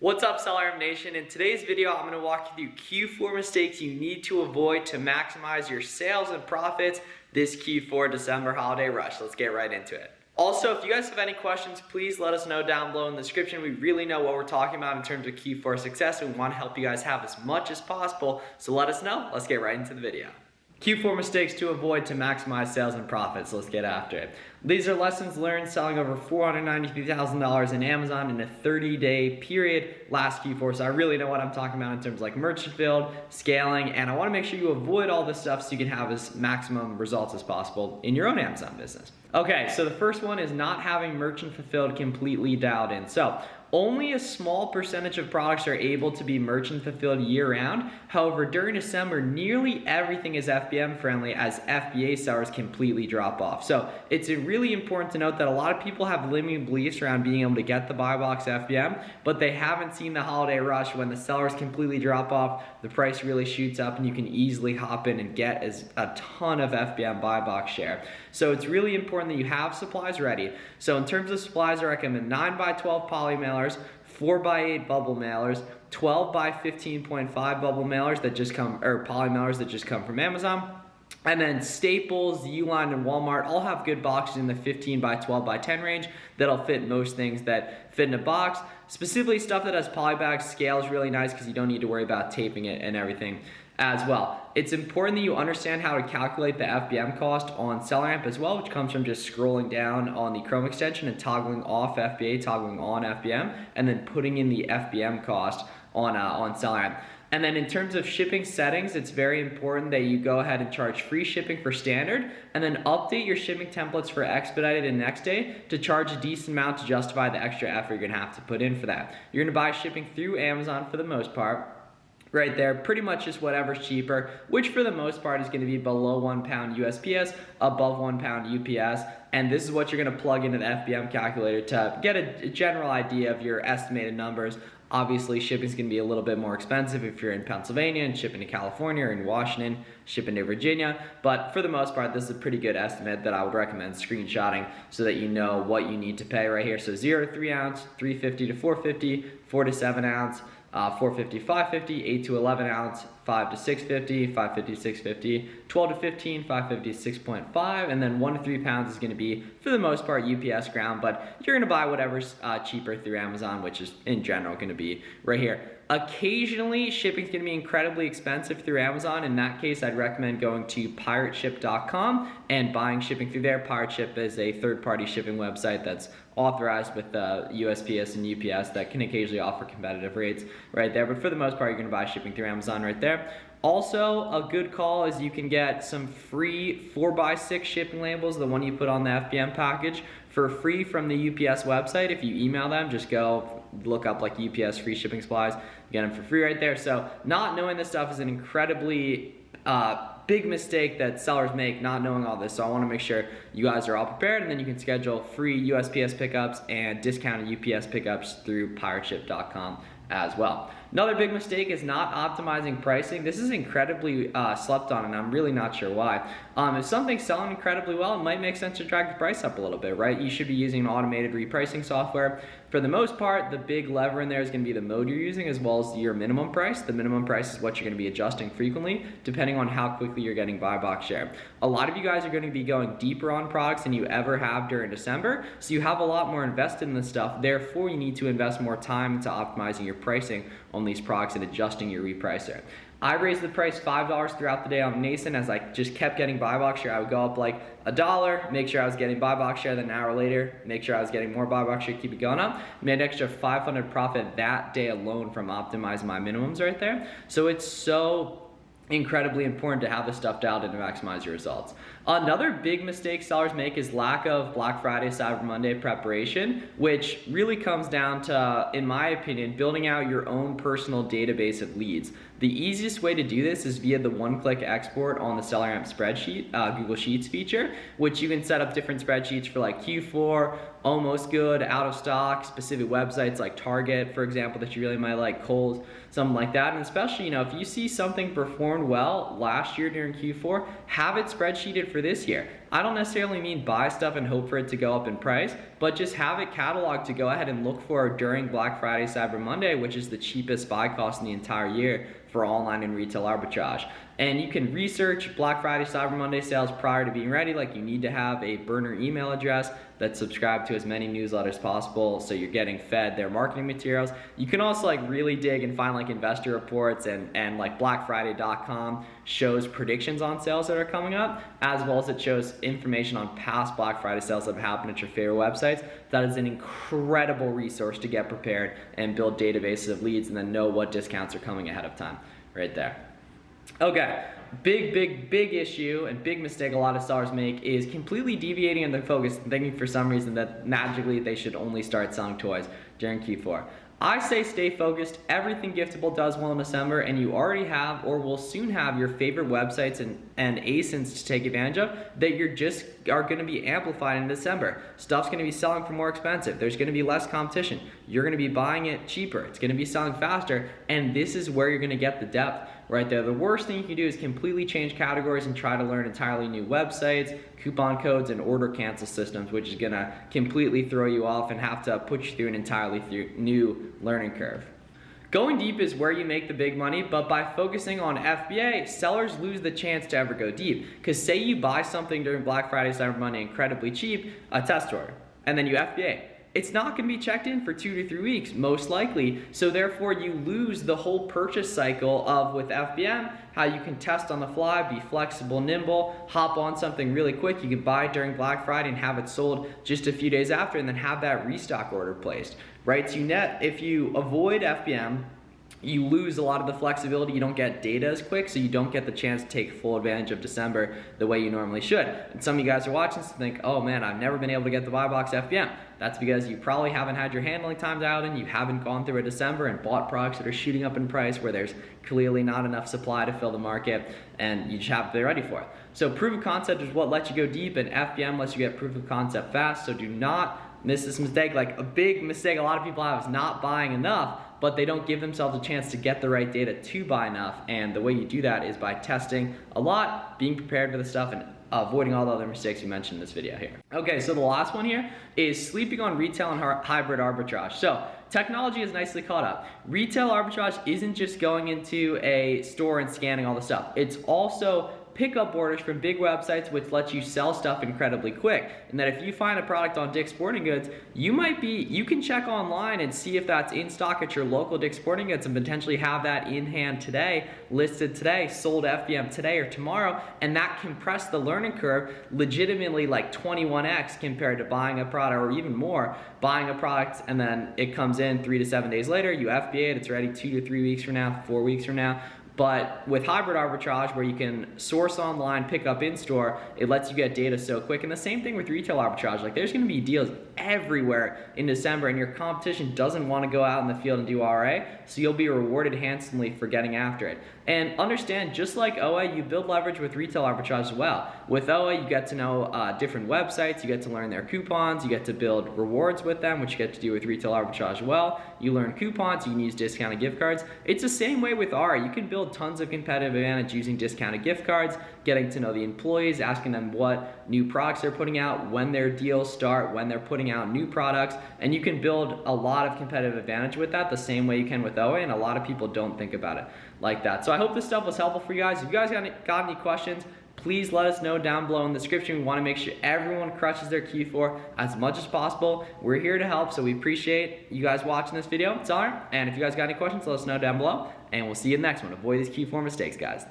What's up, SellerAmp Nation? In today's video, I'm going to walk you through Q4 mistakes you need to avoid to maximize your sales and profits this Q4 December holiday rush. Let's get right into it. Also, if you guys have any questions, please let us know down below in the description. We really know what we're talking about in terms of Q4 success, and we want to help you guys have as much as possible. So let us know. Let's get right into the video. Q4 mistakes to avoid to maximize sales and profits. Let's get after it. These are lessons learned selling over $493,000 in Amazon in a 30-day period last Q4. So I really know what I'm talking about in terms of like merchant fulfilled, scaling, and I want to make sure you avoid all this stuff so you can have as maximum results as possible in your own Amazon business. Okay, so the first one is not having merchant fulfilled completely dialed in. So only a small percentage of products are able to be merchant fulfilled year round. However, during December, nearly everything is FBM friendly as FBA sellers completely drop off. So it's really important to note that a lot of people have limiting beliefs around being able to get the buy box FBM, but they haven't seen the holiday rush when the sellers completely drop off, the price really shoots up, and you can easily hop in and get a ton of FBM buy box share. So it's really important that you have supplies ready. So in terms of supplies, I recommend 9x12 poly mailers, 4x8 bubble mailers, 12x15.5 bubble mailers that just come, or poly mailers that just come from Amazon. And then Staples, Uline, and Walmart all have good boxes in the 15x12x10 range that'll fit most things that fit in a box. Specifically, stuff that has poly bags scales really nice because you don't need to worry about taping it and everything as well. It's important that you understand how to calculate the FBM cost on SellerAmp as well, which comes from just scrolling down on the Chrome extension and toggling off FBA, toggling on FBM, and then putting in the FBM cost on SellerAmp. And then in terms of shipping settings, it's very important that you go ahead and charge free shipping for standard and then update your shipping templates for expedited and next day to charge a decent amount to justify the extra effort you're gonna have to put in for that. You're gonna buy shipping through Amazon for the most part. Right there, pretty much just whatever's cheaper, which for the most part is gonna be below 1 pound USPS, above 1 pound UPS, and this is what you're gonna plug into the FBM calculator to get a general idea of your estimated numbers. Obviously, shipping is gonna be a little bit more expensive if you're in Pennsylvania and shipping to California, or in Washington, shipping to Virginia, but for the most part, this is a pretty good estimate that I would recommend screenshotting so that you know what you need to pay right here. So 0 to 3 ounce, 350 to 450, 4 to 7 ounce, 450, 550, 8 to 11 ounce, 5 to 650, 550, 650, 12 to 15, 550, 6.5, and then 1 to 3 pounds is gonna be, for the most part, UPS ground, but you're gonna buy whatever's cheaper through Amazon, which is in general gonna be right here. Occasionally, shipping's gonna be incredibly expensive through Amazon. In that case, I'd recommend going to pirateship.com and buying shipping through there. Pirateship is a third-party shipping website that's authorized with USPS and UPS that can occasionally offer competitive rates right there. But for the most part, you're gonna buy shipping through Amazon right there. Also, a good call is you can get some free 4x6 shipping labels, the one you put on the FBM package, for free from the UPS website. If you email them, just go look up like UPS free shipping supplies, get them for free right there. So not knowing this stuff is an incredibly big mistake that sellers make, not knowing all this. So I wanna make sure you guys are all prepared, and then you can schedule free USPS pickups and discounted UPS pickups through pirateship.com as well. Another big mistake is not optimizing pricing. This is incredibly slept on, and I'm really not sure why. If something's selling incredibly well, it might make sense to drag the price up a little bit, right? You should be using an automated repricing software. For the most part, the big lever in there is gonna be the mode you're using as well as your minimum price. The minimum price is what you're gonna be adjusting frequently depending on how quickly you're getting buy box share. A lot of you guys are gonna be going deeper on products than you ever have during December, so you have a lot more invested in this stuff. Therefore, you need to invest more time into optimizing your pricing on these products and adjusting your repricer. I raised the price $5 throughout the day on Nascent as I just kept getting buy box share. I would go up like $1, make sure I was getting buy box share, then an hour later, make sure I was getting more buy box share, keep it going up. Made an extra $500 profit that day alone from optimizing my minimums right there. So it's so incredibly important to have this stuff dialed in to maximize your results. Another big mistake sellers make is lack of Black Friday, Cyber Monday preparation, which really comes down to, in my opinion, building out your own personal database of leads. The easiest way to do this is via the one-click export on the SellerAmp spreadsheet, Google Sheets feature, which you can set up different spreadsheets for like Q4, almost good, out of stock, specific websites like Target, for example, that you really might like, Kohl's, something like that. And especially, if you see something performed well last year during Q4, have it spreadsheeted for this year. I don't necessarily mean buy stuff and hope for it to go up in price, but just have it cataloged to go ahead and look for during Black Friday, Cyber Monday, which is the cheapest buy cost in the entire year for online and retail arbitrage. And you can research Black Friday, Cyber Monday sales prior to being ready. Like, you need to have a burner email address that's subscribed to as many newsletters as possible, so you're getting fed their marketing materials. You can also like really dig and find like investor reports, and like BlackFriday.com shows predictions on sales that are coming up, as well as it shows information on past Black Friday sales that have happened at your favorite websites. That is an incredible resource to get prepared and build databases of leads and then know what discounts are coming ahead of time right there. Okay, big issue and big mistake a lot of sellers make is completely deviating in their focus and thinking for some reason that magically they should only start selling toys during Q4. I say stay focused. Everything giftable does well in December, and you already have or will soon have your favorite websites and ASINs to take advantage of that you're just are going to be amplified in December. Stuff's going to be selling for more expensive. There's going to be less competition. You're going to be buying it cheaper. It's going to be selling faster, and this is where you're going to get the depth right there. The worst thing you can do is completely change categories and try to learn entirely new websites, coupon codes, and order cancel systems, which is going to completely throw you off and have to put you through an entirely new learning curve. Going deep is where you make the big money, but by focusing on FBA, sellers lose the chance to ever go deep. Because say you buy something during Black Friday, Cyber Monday incredibly cheap, a test order, and then you FBA. It's not going to be checked in for 2 to 3 weeks, most likely. So therefore, you lose the whole purchase cycle of, with FBM, how you can test on the fly, be flexible, nimble, hop on something really quick. You can buy it during Black Friday and have it sold just a few days after, and then have that restock order placed, right? So if you avoid FBM, you lose a lot of the flexibility. You don't get data as quick, so you don't get the chance to take full advantage of December the way you normally should. And some of you guys are watching this and think, oh man, I've never been able to get the buy box FBM. That's because you probably haven't had your handling times out and you haven't gone through a December and bought products that are shooting up in price where there's clearly not enough supply to fill the market, and you just have to be ready for it. So proof of concept is what lets you go deep, and FBM lets you get proof of concept fast. So do not miss this mistake. Like, a big mistake a lot of people have is not buying enough, but they don't give themselves a chance to get the right data to buy enough. And the way you do that is by testing a lot, being prepared for the stuff, and avoiding all the other mistakes you mentioned in this video here. Okay, so the last one here is sleeping on retail and hybrid arbitrage. So technology is nicely caught up. Retail arbitrage isn't just going into a store and scanning all the stuff. It's also pickup orders from big websites, which lets you sell stuff incredibly quick. And that if you find a product on Dick's Sporting Goods, you can check online and see if that's in stock at your local Dick's Sporting Goods and potentially have that in hand today, listed today, sold FBM today or tomorrow, and that compressed the learning curve legitimately like 21x compared to buying a product, or even more, buying a product and then it comes in 3 to 7 days later, you FBA it, it's ready 2 to 3 weeks from now, 4 weeks from now. But with hybrid arbitrage, where you can source online, pick up in store, it lets you get data so quick. And the same thing with retail arbitrage. Like, there's gonna be deals everywhere in December, and your competition doesn't wanna go out in the field and do RA, so you'll be rewarded handsomely for getting after it. And understand, just like OA, you build leverage with retail arbitrage as well. With OA, you get to know different websites, you get to learn their coupons, you get to build rewards with them, which you get to do with retail arbitrage as well. You learn coupons, you can use discounted gift cards. It's the same way with RA. You can build tons of competitive advantage using discounted gift cards, getting to know the employees, asking them what new products they're putting out, when their deals start, when they're putting out new products, and you can build a lot of competitive advantage with that the same way you can with OA, and a lot of people don't think about it like that. So I hope this stuff was helpful for you guys. If you guys got any questions, please let us know down below in the description. We want to make sure everyone crushes their Q4 as much as possible. We're here to help, so we appreciate you guys watching this video. It's all right. And if you guys got any questions, let us know down below, and we'll see you in the next one. Avoid these Q4 mistakes, guys.